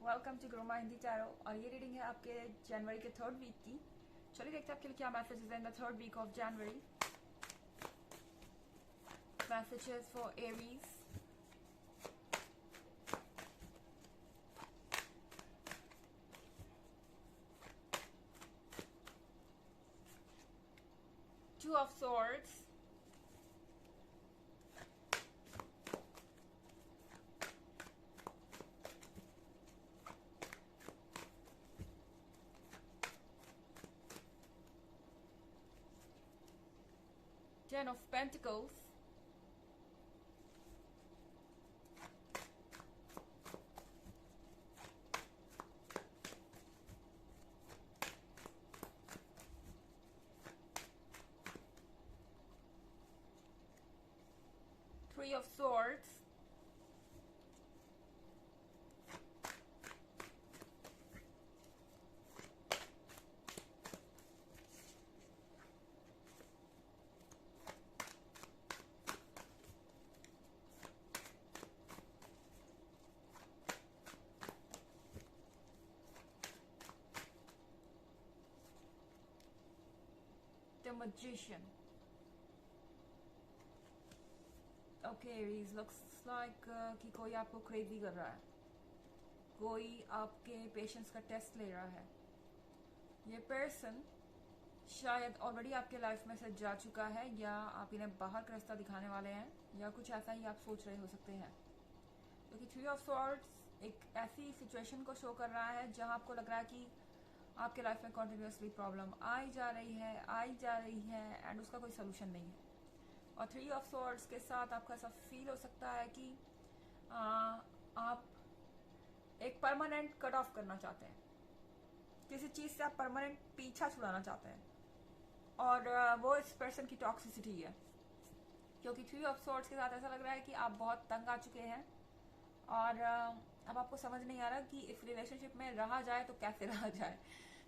Welcome to ग्रोमा Hindi tarot. और ये रीडिंग है आपके जनवरी के 3rd वीक की। चलिए देखते हैं आपके लिए क्या मैसेजेस है in the 3rd week of January. Messages for Aries. Two of Swords, Ten of Pentacles, Three of Swords, The Magician. Okay, Aries, looks like कि कोई आपको क्रेजी कर रहा है, कोई आपके पेशेंस का टेस्ट ले रहा है। ये पर्सन शायद ऑलरेडी आपके लाइफ में से जा चुका है, या आप इन्हें बाहर का रास्ता दिखाने वाले हैं, या कुछ ऐसा ही आप सोच रहे हो सकते हैं। क्योंकि थ्री ऑफ सॉर्ड्स एक ऐसी सिचुएशन को शो कर रहा है जहां आपको लग रहा है कि आपके लाइफ में कॉन्टिन्यूसली प्रॉब्लम आई जा रही है एंड उसका कोई सोल्यूशन नहीं है। और थ्री ऑफ सॉर्ड्स के साथ आपको ऐसा फील हो सकता है कि आप एक परमानेंट कट ऑफ करना चाहते हैं, किसी चीज से आप परमानेंट पीछा छुड़ाना चाहते हैं, और वो इस पर्सन की टॉक्सिसिटी है। क्योंकि थ्री ऑफ सॉर्ड्स के साथ ऐसा लग रहा है कि आप बहुत तंग आ चुके हैं और अब आपको समझ नहीं आ रहा कि इस रिलेशनशिप में रहा जाए तो कैसे रहा जाए।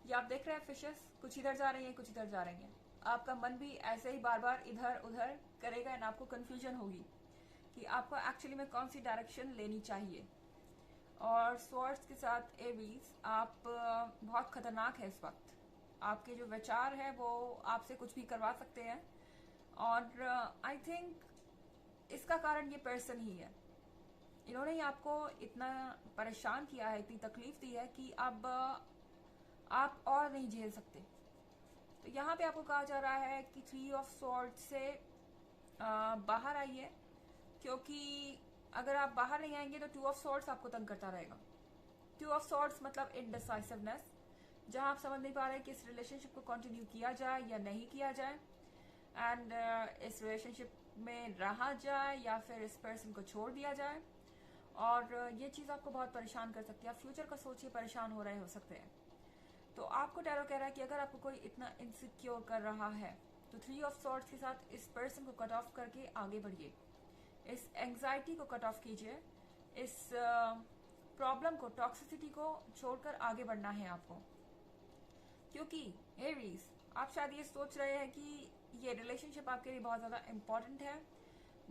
ये आप देख रहे हैं फिशेस कुछ इधर जा रही हैं, कुछ इधर जा रही हैं। आपका मन भी ऐसे ही बार बार इधर उधर करेगा एंड आपको कंफ्यूजन होगी कि आपको एक्चुअली में कौन सी डायरेक्शन लेनी चाहिए। और स्वॉर्ड्स के साथ एरीज, आप बहुत खतरनाक है इस वक्त। आपके जो विचार है वो आपसे कुछ भी करवा सकते हैं, और आई थिंक इसका कारण ये पर्सन ही है। इन्होंने ही आपको इतना परेशान किया है, इतनी तकलीफ दी है कि अब आप और नहीं झेल सकते। तो यहाँ पे आपको कहा जा रहा है कि थ्री ऑफ सॉर्ड से बाहर आइए, क्योंकि अगर आप बाहर नहीं आएंगे तो टू ऑफ सॉर्ड्स आपको तंग करता रहेगा। टू ऑफ सॉर्ड्स मतलब इनडिसाइसिवनेस, जहां आप समझ नहीं पा रहे कि इस रिलेशनशिप को कंटिन्यू किया जाए या नहीं किया जाए, एंड इस रिलेशनशिप में रहा जाए या फिर इस पर्सन को छोड़ दिया जाए। और ये चीज आपको बहुत परेशान कर सकती है। आप फ्यूचर का सोचिए परेशान हो रहे हो सकते हैं। तो आपको टैरो कह रहा है कि अगर आपको कोई इतना इनसिक्योर कर रहा है तो थ्री ऑफ सॉर्ड्स के साथ इस पर्सन को कट ऑफ करके आगे बढ़िए। इस एंजाइटी को कट ऑफ कीजिए, इस प्रॉब्लम को, टॉक्सिसिटी को छोड़कर आगे बढ़ना है आपको। क्योंकि एरीज, आप शायद ये सोच रहे हैं कि ये रिलेशनशिप आपके लिए बहुत ज्यादा इम्पोर्टेंट है,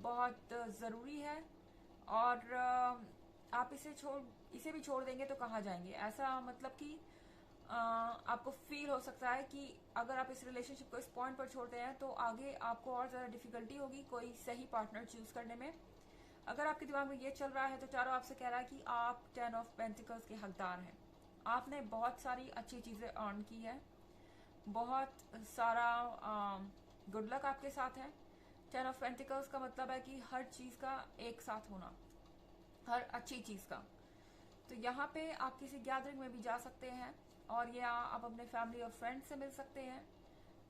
बहुत जरूरी है, और आप इसे भी छोड़ देंगे तो कहाँ जाएंगे। ऐसा मतलब कि आपको फील हो सकता है कि अगर आप इस रिलेशनशिप को इस पॉइंट पर छोड़ते हैं तो आगे आपको और ज्यादा डिफिकल्टी होगी कोई सही पार्टनर चूज करने में। अगर आपके दिमाग में ये चल रहा है तो चारों आपसे कह रहा है कि आप 10 ऑफ पेंटिकल्स के हकदार हैं। आपने बहुत सारी अच्छी चीजें अर्न की है, बहुत सारा गुड लक आपके साथ है। 10 ऑफ पेंटिकल्स का मतलब है कि हर चीज का एक साथ होना, हर अच्छी चीज का। तो यहाँ पे आप किसी गैदरिंग में भी जा सकते हैं, और या आप अपने फैमिली और फ्रेंड्स से मिल सकते हैं।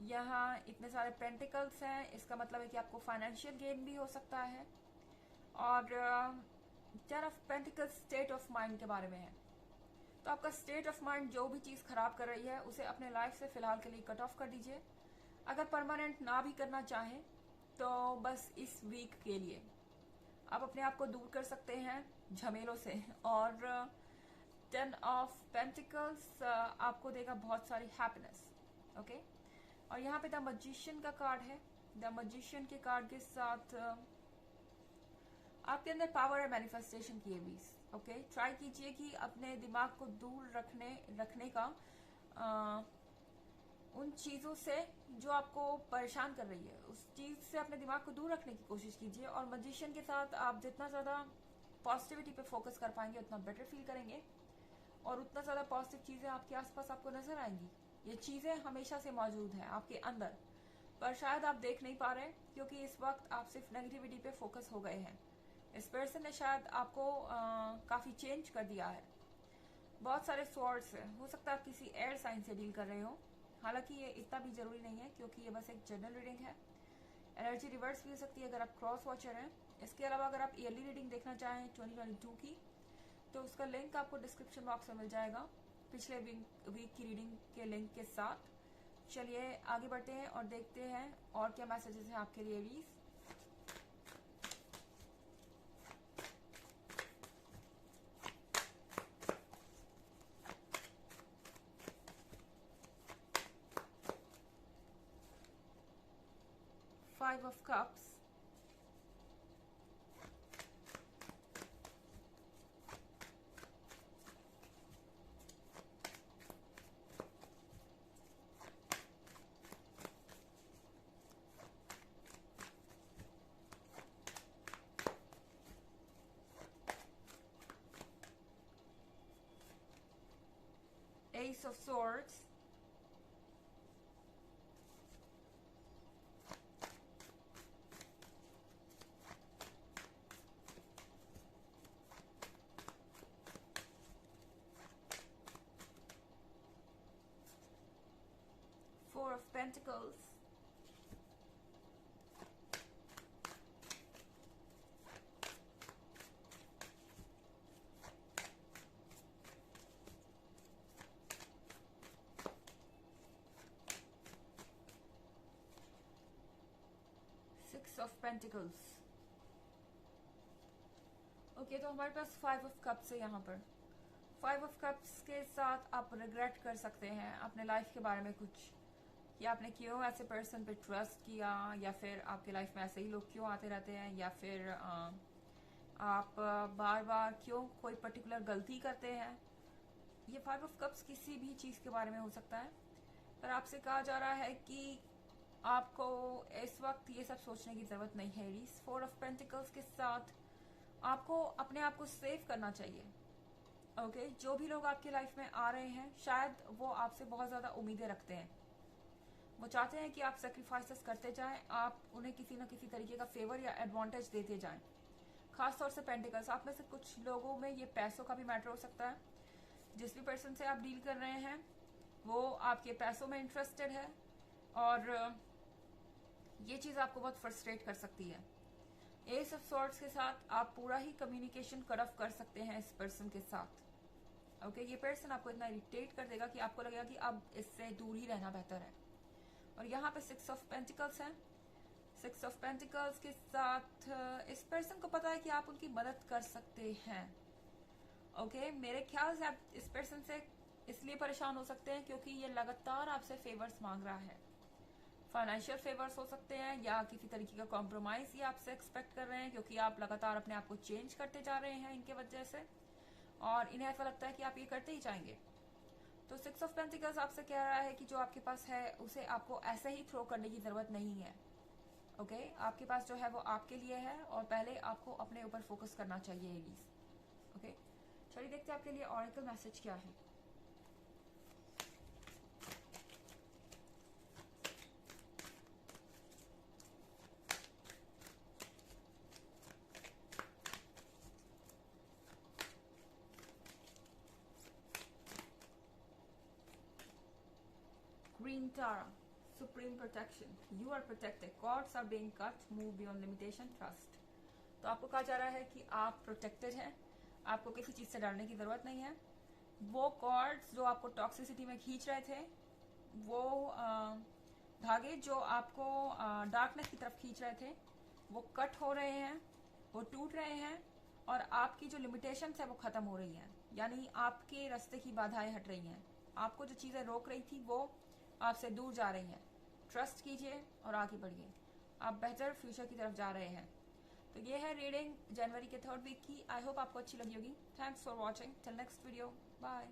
यहाँ इतने सारे पेंटिकल्स हैं, इसका मतलब है कि आपको फाइनेंशियल गेन भी हो सकता है। और 10 of pentacles state of mind के बारे में है। तो आपका स्टेट ऑफ माइंड जो भी चीज खराब कर रही है उसे अपने लाइफ से फिलहाल के लिए कट ऑफ कर दीजिए। अगर परमानेंट ना भी करना चाहें तो बस इस वीक के लिए आप अपने आप को दूर कर सकते हैं झमेलों से। और 10 ऑफ पेंटिकल्स आपको देगा बहुत सारी हैप्पीनेस। ओके, और यहाँ पे द मैजिशियन का कार्ड है। द मैजिशियन के कार्ड के साथ आपके अंदर पावर है मैनिफेस्टेशन की एरीज। ओके, ट्राई कीजिए कि अपने दिमाग को दूर रखने का उन चीज़ों से जो आपको परेशान कर रही है, उस चीज़ से अपने दिमाग को दूर रखने की कोशिश कीजिए। और मजिशियन के साथ आप जितना ज़्यादा पॉजिटिविटी पे फोकस कर पाएंगे उतना बेटर फील करेंगे और उतना ज़्यादा पॉजिटिव चीज़ें आपके आसपास आपको नजर आएंगी। ये चीज़ें हमेशा से मौजूद हैं आपके अंदर, पर शायद आप देख नहीं पा रहे क्योंकि इस वक्त आप सिर्फ नेगेटिविटी पे फोकस हो गए हैं। इस पर्सन ने शायद आपको काफ़ी चेंज कर दिया है। बहुत सारे स्वॉर्ड्स है, हो सकता है आप किसी एयर साइन से डील कर रहे हो। हालांकि ये इतना भी जरूरी नहीं है क्योंकि ये बस एक जनरल रीडिंग है। एनर्जी रिवर्स भी हो सकती है अगर आप क्रॉस वॉचर हैं। इसके अलावा अगर आप ईयरली रीडिंग देखना चाहें 2022 की, तो उसका लिंक आपको डिस्क्रिप्शन बॉक्स में मिल जाएगा पिछले वीक की रीडिंग के लिंक के साथ। चलिए आगे बढ़ते हैं और देखते हैं और क्या मैसेजेस हैं आपके लिए Aries. Five of Cups, Ace of Swords, Four of Pentacles, Six of Pentacles। Okay, तो हमारे पास फाइव ऑफ कप्स है यहाँ पर। फाइव ऑफ कप्स के साथ आप रिग्रेट कर सकते हैं अपने लाइफ के बारे में कुछ, कि आपने क्यों ऐसे पर्सन पे ट्रस्ट किया, या फिर आपके लाइफ में ऐसे ही लोग क्यों आते रहते हैं, या फिर आप बार बार क्यों कोई पर्टिकुलर गलती करते हैं। ये फाइव ऑफ कप्स किसी भी चीज़ के बारे में हो सकता है, पर आपसे कहा जा रहा है कि आपको इस वक्त ये सब सोचने की ज़रूरत नहीं है एरीज। फोर ऑफ पेंटिकल्स के साथ आपको अपने आप को सेव करना चाहिए। ओके, जो भी लोग आपकी लाइफ में आ रहे हैं शायद वो आपसे बहुत ज़्यादा उम्मीदें रखते हैं। वो चाहते हैं कि आप सेक्रीफाइसेस करते जाएं, आप उन्हें किसी न किसी तरीके का फेवर या एडवांटेज देते जाएं। खासतौर से पेंटिकल्स, आप में से कुछ लोगों में ये पैसों का भी मैटर हो सकता है। जिस भी पर्सन से आप डील कर रहे हैं वो आपके पैसों में इंटरेस्टेड है और ये चीज़ आपको बहुत फ्रस्ट्रेट कर सकती है। एस ऑफ सॉर्ड्स के साथ आप पूरा ही कम्युनिकेशन कट ऑफ कर सकते हैं इस पर्सन के साथ। ओके, ये पर्सन आपको इतना इरिटेट कर देगा कि आपको लगेगा कि अब इससे दूर ही रहना बेहतर है। और यहाँ पे सिक्स ऑफ पेंटिकल्स है। सिक्स ऑफ पेंटिकल्स के साथ इस पर्सन को पता है कि आप उनकी मदद कर सकते हैं। ओके, मेरे ख्याल से आप इस पर्सन से इसलिए परेशान हो सकते हैं क्योंकि ये लगातार आपसे फेवर्स मांग रहा है। फाइनेंशियल फेवर्स हो सकते हैं या किसी तरीके का कॉम्प्रोमाइज ये आपसे एक्सपेक्ट कर रहे हैं क्योंकि आप लगातार अपने आप को चेंज करते जा रहे हैं इनके वजह से, और इन्हें ऐसा लगता है कि आप ये करते ही जाएंगे। तो सिक्स ऑफ पेंटिकल्स आपसे कह रहा है कि जो आपके पास है उसे आपको ऐसे ही थ्रो करने की जरूरत नहीं है। ओके, आपके पास जो है वो आपके लिए है और पहले आपको अपने ऊपर फोकस करना चाहिए एरीज। ओके, चलिए देखते हैं आपके लिए ऑरेकल मैसेज क्या है। Green Tara, Supreme Protection. You are protected. Cords are being cut. Move beyond limitation. Trust. तो आपको कहा जा रहा है कि आप प्रोटेक्टेड हैं, आपको किसी चीज़ से डरने की ज़रूरत नहीं है। वो कॉर्ड्स जो आपको टॉक्सिसिटी में खींच रहे थे, वो धागे जो आपको डार्कनेस की तरफ खींच रहे थे, वो कट हो रहे हैं, वो टूट रहे हैं और आपकी जो लिमिटेशंस है वो ख़त्म हो रही हैं। यानी आपके रास्ते की बाधाएं हट रही हैं। आपको जो चीज़ें रोक रही थी वो आपसे दूर जा रही हैं। ट्रस्ट कीजिए और आगे बढ़िए, आप बेहतर फ्यूचर की तरफ जा रहे हैं। तो ये है रीडिंग जनवरी के 3rd वीक की। आई होप आपको अच्छी लगी होगी। Thanks for watching. Till next video, bye.